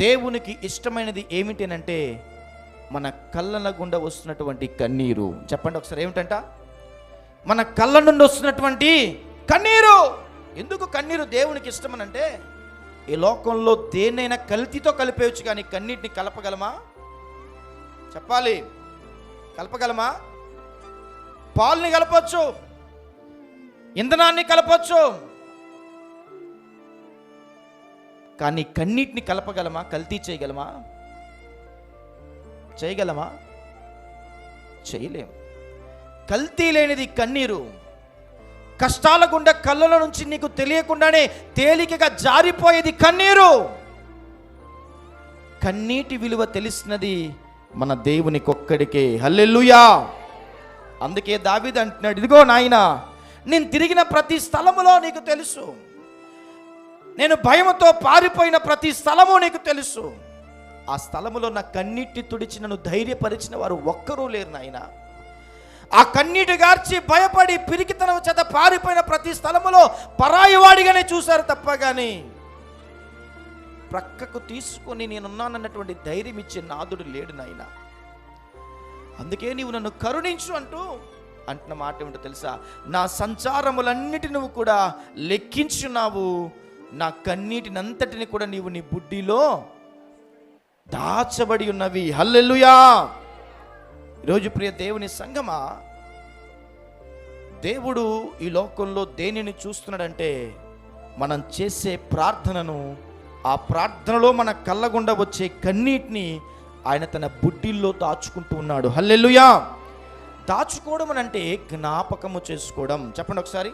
దేవునికి ఇష్టమైనది ఏమిటనంటే మన కళ్ళ గుండా వస్తున్నటువంటి కన్నీరు. చెప్పండి ఒకసారి, ఏమిటంట? మన కళ్ళ నుండి వస్తున్నటువంటి కన్నీరు. ఎందుకు కన్నీరు దేవునికి ఇష్టమనంటే, ఈ లోకంలో దేన్నైనా కల్తీతో కలిపేయచ్చు, కానీ కన్నీటిని కలపగలమా? చెప్పాలి, కలపగలమా? పాలుని కలపచ్చు, ఇంధనాన్ని కలపచ్చు, కానీ కన్నీటిని కలపగలమా? కల్తీ చేయగలమా? చేయగలమా? చేయలేం. కల్తీ లేనిది కన్నీరు. కష్టాల గుండా కళ్ళల నుంచి నీకు తెలియకుండానే తేలికగా జారిపోయేది కన్నీరు. కన్నీటి విలువ తెలిసినది మన దేవునికొక్కడికే. హల్లెలూయా. అందుకే దావీదు అంటున్నాడు, ఇదిగో నాయనా, నేను తిరిగిన ప్రతి స్థలములో నీకు తెలుసు, నేను భయముతో పారిపోయిన ప్రతి స్థలము నీకు తెలుసు. ఆ స్థలములో నా కన్నీటి తుడిచి నన్ను ధైర్యపరిచిన వారు ఒక్కరూ లేరు నాయనా. ఆ కన్నీటి గార్చి భయపడి పిరికితనం చేత పారిపోయిన ప్రతి స్థలములో పరాయివాడిగానే చూశారు తప్ప కానీ ప్రక్కకు తీసుకొని నేనున్నానన్నటువంటి ధైర్యం ఇచ్చే నాదుడు లేడు నాయన. అందుకే నీవు నన్ను కరుణించు అంటున్న మాట ఏమిటో తెలుసా? నా సంచారములన్నిటి నువ్వు కూడా లెక్కించున్నావు, నా కన్నీటినంతటిని కూడా నీవు నీ బుడ్డిలో దాచబడి ఉన్నవి. హల్లెలూయా. ఈరోజు ప్రియ దేవుని సంగమా, దేవుడు ఈ లోకంలో దేనిని చూస్తున్నాడంటే మనం చేసే ప్రార్థనను, ఆ ప్రార్థనలో మన కళ్ళగుండా వచ్చే కన్నీటిని ఆయన తన బుడ్డిల్లో దాచుకుంటూ ఉన్నాడు. హల్లెలూయా. దాచుకోవడం అంటే జ్ఞాపకము చేసుకోవడం. చెప్పండి ఒకసారి.